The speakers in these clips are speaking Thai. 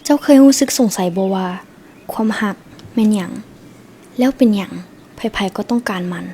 เจ้าเคยรู้สึกสงสัยบ่ว่าความรักแม่นหยังแล้วเป็นหยังไผๆก็ต้องการมัน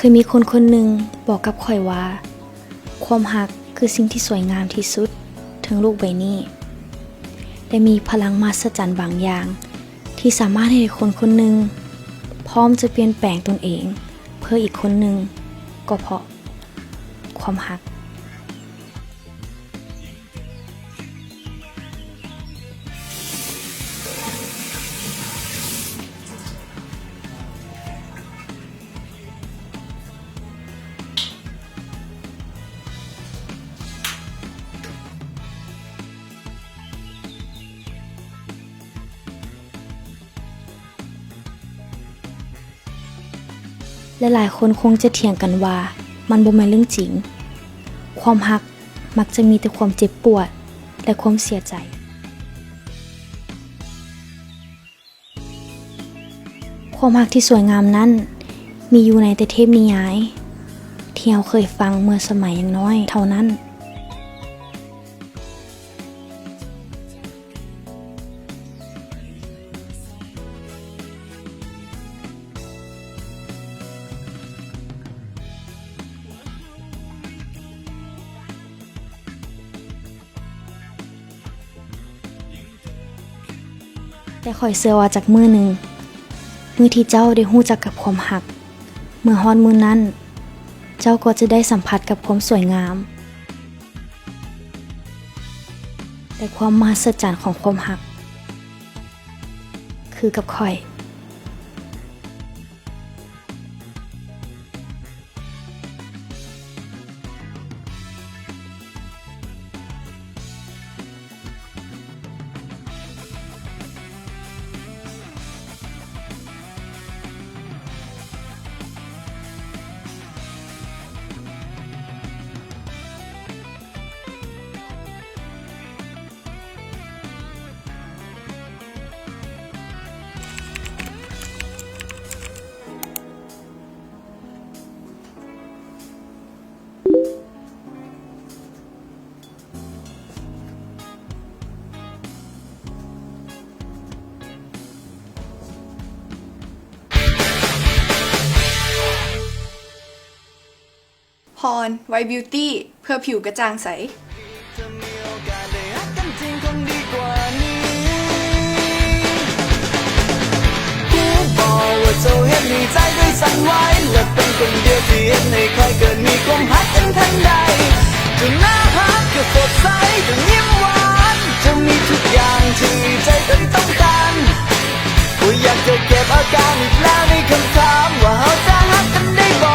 เคยมีคนคนหนึ่งบอกกับข่อยว่าความรักคือสิ่งที่สวยงามที่สุดทั้งโลกใบนี้และมีพลังมหัศจรรย์บางอย่างที่สามารถให้คนคนหนึ่งพร้อมจะเปลี่ยนแปลงตนเองเพื่ออีกคนหนึ่งก็เพราะความรักและหลายคนคงจะเถียงกันว่ามันบ่แม่นเรื่องจริงความรักมักจะมีแต่ความเจ็บปวดและความเสียใจความรักที่สวยงามนั้นมีอยู่ในแต่เทพนิยายที่เราเคยฟังเมื่อสมัยยังน้อยเท่านั้นแต่ข่อยเชื่อว่าจากมื้อหนึ่งมื้อที่เจ้าได้รู้จักกับความรักเมื่อฮอดมื้อนั้นเจ้าก็จะได้สัมผัสกับความสวยงามและความมหัศจรรย์ของความรักคือกับข่อยพรไวท์บิวตี้เพื่อผิวกระจ่างใสเจ้าเห็นมีใจด้วยสั่นไหวและเป็นคนเดียวที่เห็นให้คอยเกิดมีความหักกันทันใดจะน่ารักจะสดใสจะยิ้มหวานจะมีทุกอย่างที่ใจเธอต้องการก็อยากจะเก็บอาการอีกแล้วในคำถามว่าเราจะรักกันได้บ่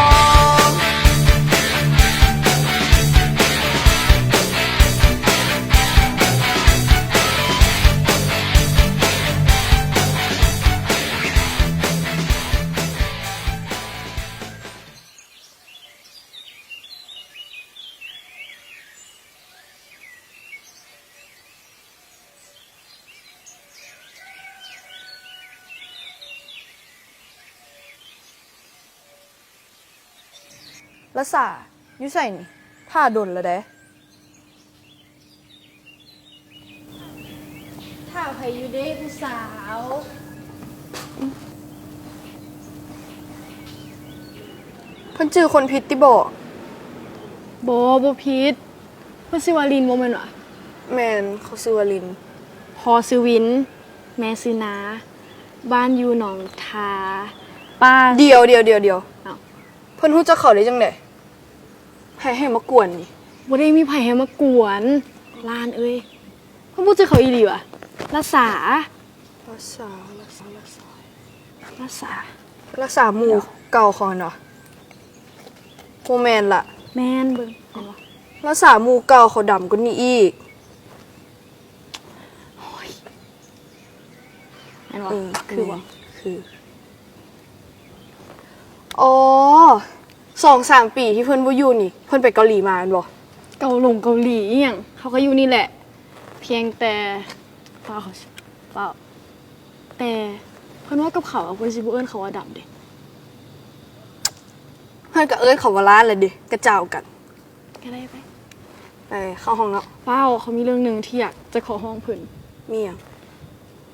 แล้วสาอยู่ใส่นี่ท่าดนแล้วเด้ท่าไผอยู่เด้ผู้สาว เพิ่นจื้อคนผิดติบ่ บ่ผิดเพิ่นชื่อว่าลินบ่แม่นวะ แมนเขาซื้อวาลิน พอชื่อวิน แม่ชื่อนาบ้านอยู่หนองทาป้า เดียว เอ้า เพิ่นฮู้จักเขาได้จังได๋ให้มากวนนี่ บ่ได้มีไผให้มากวนลานเอ้ยเพิ่นบ่เจอเขาอีหลีวะรักษา รักษา รักษา หมู่เก่าเขาเนาะบ่แม่นล่ะ แม่นเบิ่งเห็นบ่ รักษาหมู่เก่าเขาดำกว่านี้อีก แม่นบ่ คือบ่คืออ๋อ2-3 ปีที่เพิ่นบ่อยู่นี่ เพิ่นไปเกาหลีมาแม่นบ่ เกาหลีอีหยังเขาก็อยู่นี่แหละ เพียงแต่เปล่าแต่เพิ่นว่ากับเขาอะเพิ่นสิบ่เอิ้นเขาว่าดำเด้ เพิ่นก็เอิ้นเขาว่าล้านเลยดิกระเจ้ากัน ก็ได้ไป ไปเข้าห้องเนาะ เป้าเขามีเรื่องหนึ่งที่อยากจะขอห้องเพิ่น มีหยัง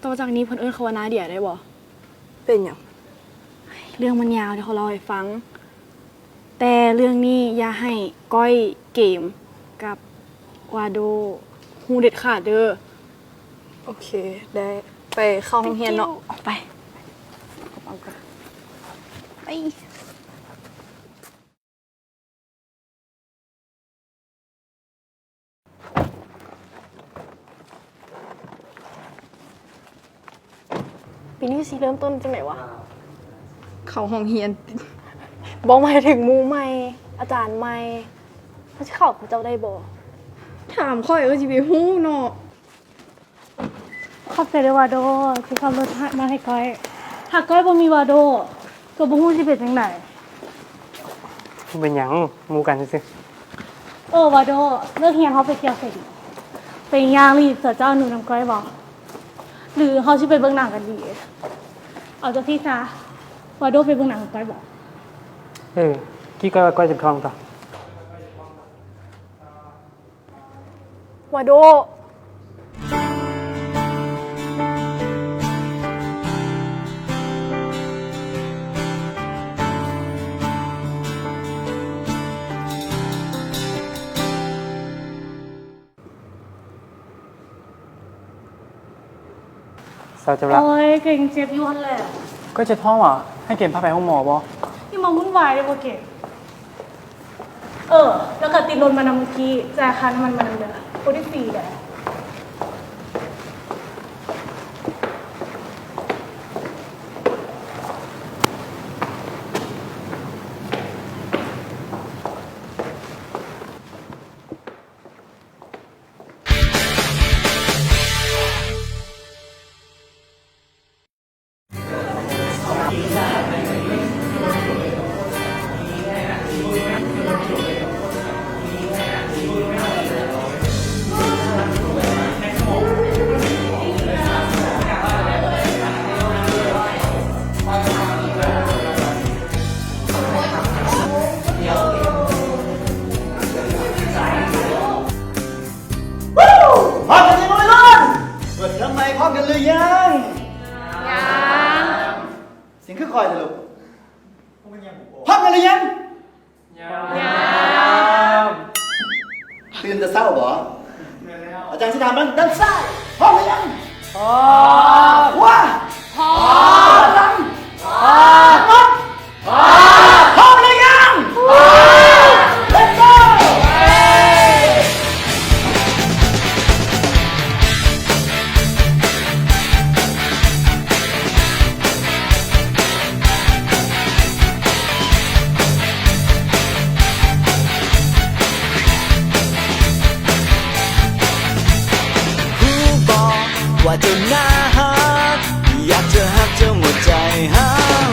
ต่อจากนี้เพิ่นเอิ้นเขาว่านาเดียได้บ่ เป็นหยัง เรื่องมันยาวเดี๋ยวเขาเล่าให้ฟัง แต่เรื่องนี้อย่าให้ก้อยเกมกับวาโดฮูเด็ดขาดเด้อ โอเค ได้ไปเข้าห้องเรียนเนาะ ออกไปเอาก่อนไป ปีนี้สิเริ่มต้นจังไหนวะ เข้าห้องเรียน บอกหมายถึงหมูใหม่ อาจารย์ใหม่เขาจะเข้าเขาเจ้าได้บ่ ถามค่อยก็สิไปฮู้เนาะ ขอบใจด้วยวาโดที่ขับรถมาให้ก้อยหากก้อยบ่มีวาโดก็บ่ฮู้สิเป็นจังได เป็นหยังหมู่กันซื่อ วาโดเลิกเรียนเฮาไปเที่ยวเสร็จไปย่างรีดเสือเจ้าหนูนำก้อยบ่หรือเฮาสิไปเบิ่งหนังกันดี เอาจังซี่ซะวาโดไปเบิ่งหนังกับก้อยบ่ กี้ก็จะคลองต่อ วาโด สาวจะรับ โอ้ยเก่งเจ็บอยู่หั่นแหละ ก็เจ็บท้องว่ะให้เก็บผ้าไปห้องหมอบ่ นี่มาวุ่นวายเลยบ่เก่งแล้วก็ติดรถมานำเมื่อกี้จ่ายค่าน้ำมันมานำเด้อบ่ได้ฟรีเด้อ พร้อมกันยังไม่ร้อนเปิดทำไมพร้อมกันหรือยังเสียงคือคอยเถอะลูกพร้อมกันหรือยังตื่นจะเศร้าบ่อาจารย์สิถามมันด้านซ้ายพร้อมหรือยังพร้อมว้าพร้อมหลังพร้อมพร้อมหรือยังLet's goว่าเจ้าหน้าฮักอยากจะฮักเจ้าหมดใจหา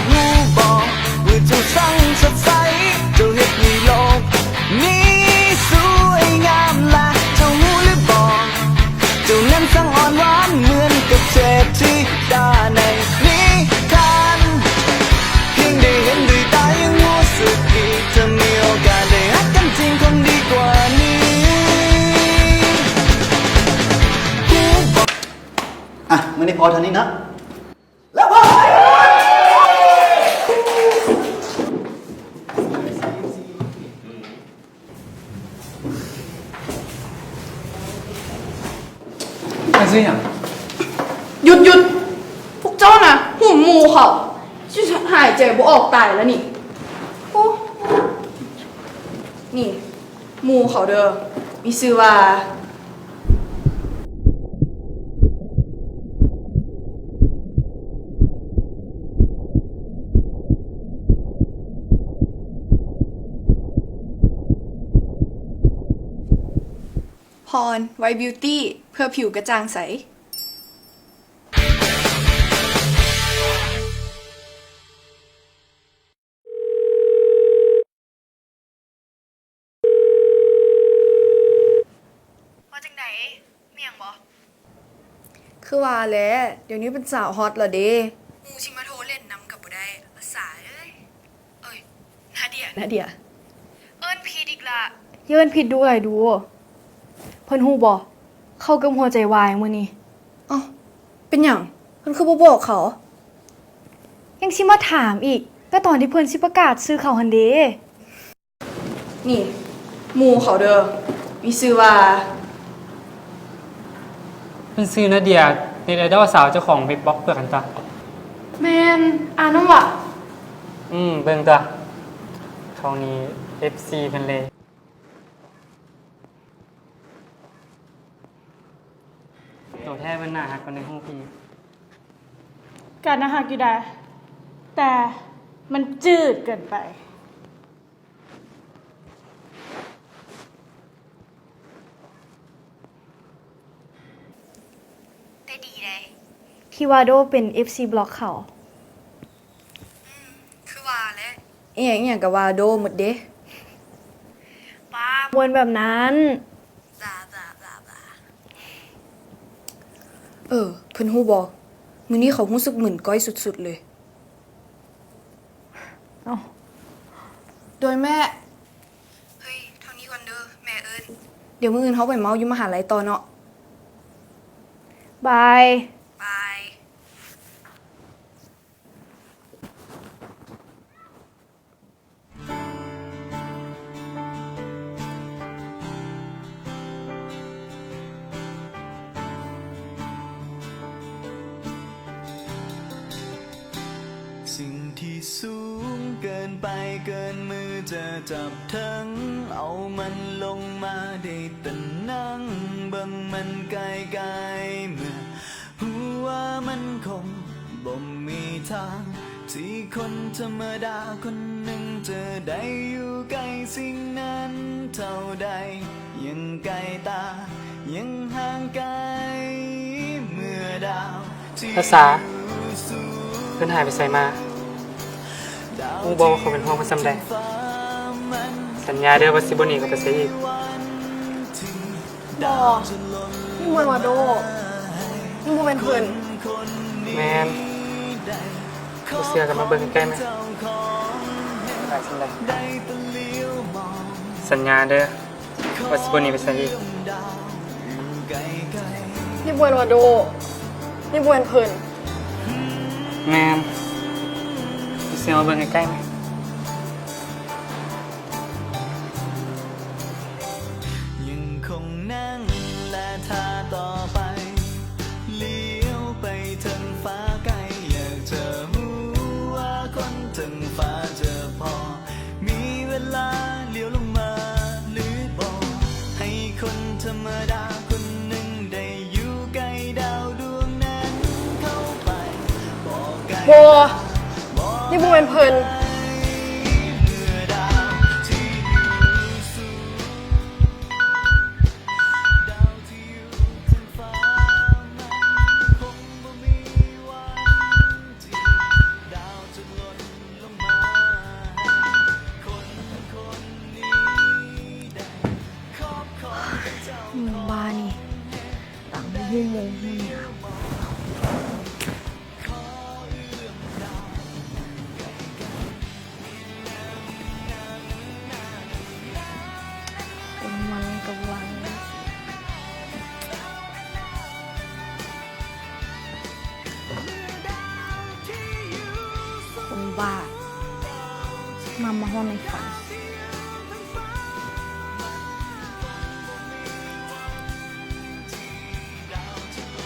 หูบอกว่าเจ้าสั่งสดใสเจ้าเฮ็ดให้โลกนี้สวยงามละเจ้าหูหรือบอกเจ้านั้นสั่งอ่อนหวานเหมือนกับเศรษฐีดาในนิทานเพียงได้เห็นด้วยตายังรู้สึกดีถ้ามีโอกาสได้ฮักกันจริงคงดีกว่านี้อ่ะไม่ได้พอเท่านี้นะ แล้วพอ ซื้ออย่าง หยุดพวกเจ้าน่ะหุ่มหมูเขาชื่อหายใจบ่ออกตายแล้วนี่โอ้นี่หมูเขาเด้อมีชื่อว่าพรไวท์บิวตี้เพื่อผิวกระจ่างใส ว่าจังไหนเมียงบ่คือว่าแหละเดี๋ยวนี้เป็นสาวฮอตละเด้มูชิมาโทรเล่นนำกับบ่ได้ภาษาเอ้ยนาเดียเอิ้นผิดอีกละ เยินผิดดูอะไรดู เพิ่นฮู้บ่เข้ากับหัวใจวายมื้อนี้ เอ้าเป็นหยังเพิ่นคือบ่บอกเขา ยังสิมาถามอีกก็ตอนที่เพิ่นสิประกาศซื้อเขาหันเด้ นี่หมูเขาเด้อมีชื่อว่า เป็นซื้อนาเดียเน็ตไอดอลสาวเจ้าของเว็บบล็อกเพื่อกันตา แมนอ่านน้ำว่ะ เบิ่งตัวเขานี้ FC เพิ่นเลยตัวแท้เป็นหน้าหักคนในห้องพี่ การนะฮักอยู่ได้แต่มันจืดเกินไป ได้ดีเลย ที่วาโดเป็น FC บล็อกเขา คือว่าแล้ว อีหยังกับว่าโดหมดเด้ ป้า มวนแบบนั้น บลา เพิ่นฮู้บ่มื้อนี้เขารู้สึกเหมือนก้อยสุดๆเลย เอ้า โดยแม่ เฮ้ยเท่านี้ก่อนเด้อแม่เอิ้น เดี๋ยวมื้ออื่นเฮาไปเมาอยู่มหาลัยต่อเนาะ บาย บาย สิ่งที่สูงเกินไปเกินมือจะจับทั้งเอามันลงมาได้แต่นั่งเบิ่งมันไกลๆเมื่อหัวมันคงบ่มีทางที่คนธรรมดาคนหนึ่งจะได้อยู่ใกล้สิ่งนั้นเท่าใดยังไกลตายังห่างไกลเมื่อดาวที่ ภาษาเพิ่นหายไปใส่มาอูบอกว่าเขาเป็นห้องพันซ้ำใดสัญญาเด้อว่าสิบ่หนีก็ไปใส่อีก บ่นี่มวนว่าโดนี่บ่เป็นเพิ่น แมนบ่เชื่อกันมาเบิ่งใกล้ๆไหมไปซ้ำใดสัญญาเด้อว่าสิบ่หนีไปใส่อีก นี่บ่เป็นว่าโดนี่บ่เป็นเพิ่น แมนบ่เชื่อมาเบิ่งใกล้ๆไหม ยังคงนั่งและท่าต่อไปเลี้ยวไปถึงฟ้าไกลอยากจะรู้ว่าคนถึงฟ้าจะพอมีเวลาเลี้ยวลงมาหรือบอกให้คนธรรมดาคนหนึ่งได้อยู่ใกล้ดาวดวงนั้นเข้าไปบอกไกล บ่นี่บ่เป็นเพิ่น เมื่อดาวที่อยู่สูงดาวที่อยู่บนฟ้ามันคงบ่มีวันที่ดาวจะหล่นลงมาคนนี้ได้ครอบครองเจ้า หมู่บ้านนี่ต่างหูโมงหูยาว เป็นมันกับวัน คนบ้ามาห้องในฝัน ด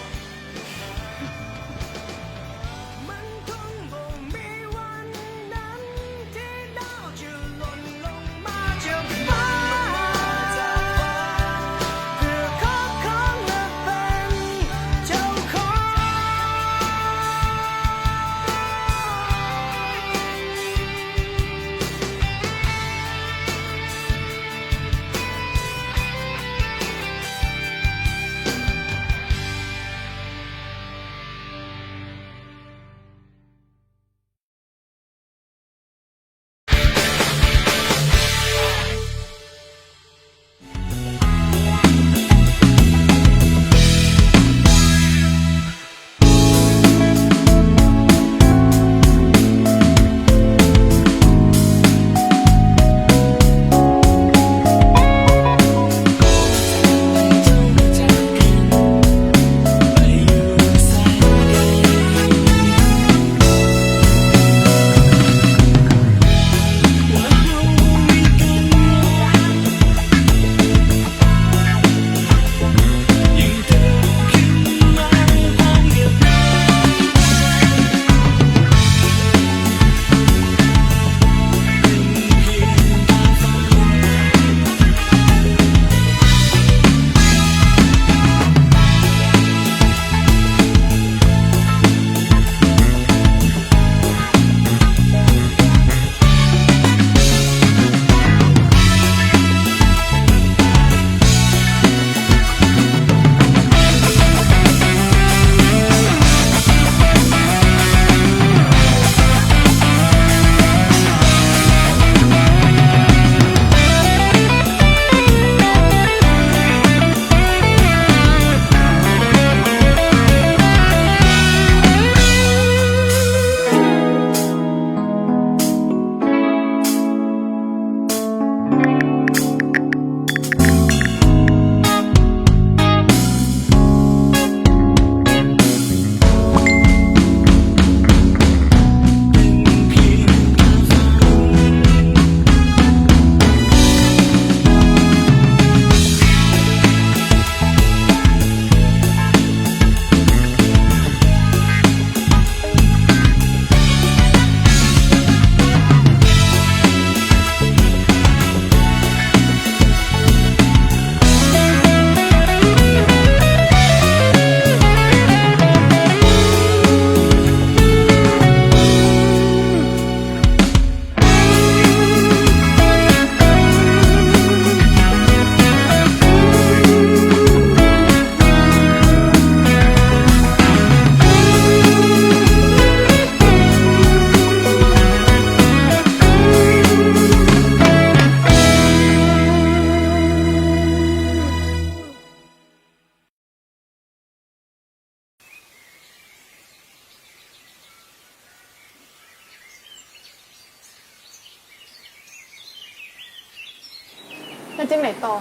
จังไหนต่อ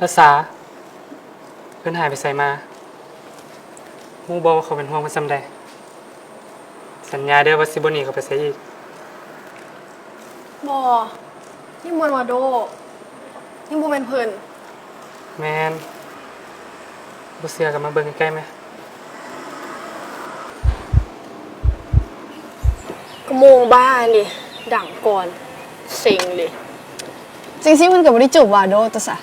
รักษาเพิ่นหายไปไสมาฮู้บ่ว่าเขาเป็นห่วงเพิ่นซำใดสัญญาเด้อว่าสิบ่หนีเขาไปไสอีก บอนี่มวนวาโด นี่โมเมนเพิ่น แม่นบ่เชื่อก็มาเบิ่งใกล้ๆไหม กระโมงบ้านี่ดังก่อนเซ็งเลย จริงๆมันก็บ่ได้จบวาโดตัวซะ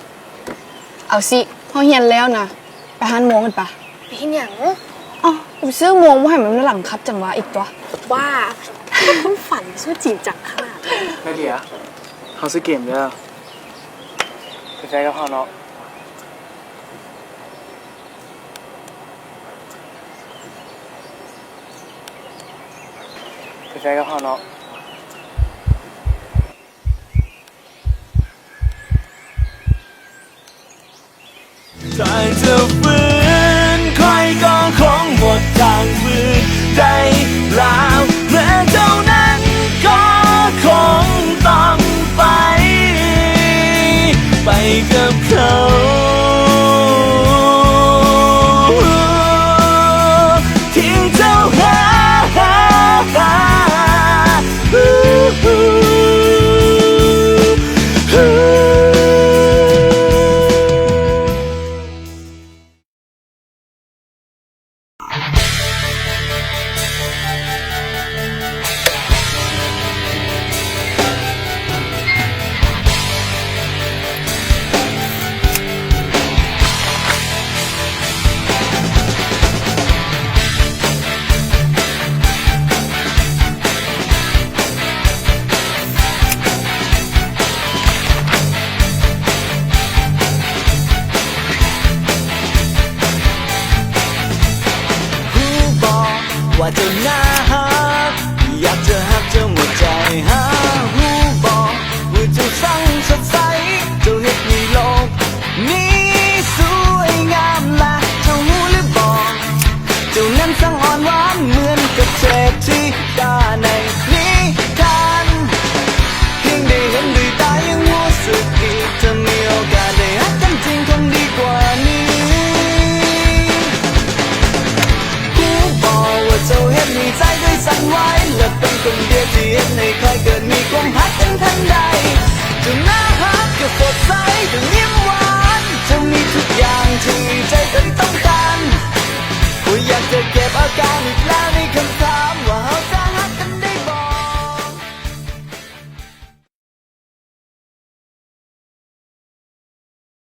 เอาสิเฮาเฮียนแล้วนะ ไปหาหมวงกันปะ ไปเห็นหยัง อ๋อไปซื้อหมวงบ่ให้มันหลังครับจังหวะอีกตัว บ้าคนฝันสู้จริงจังขนาดนั้น นาเดียเขาซื้อเกมเด้อไปแฟกับเขาเนาะไปแฟกับเขาเนาะถ้าจะฟื้นใครก็คงหมดทางฟื้นได้แล้วแม้เท่านั้นก็คงต้องไปกับเขา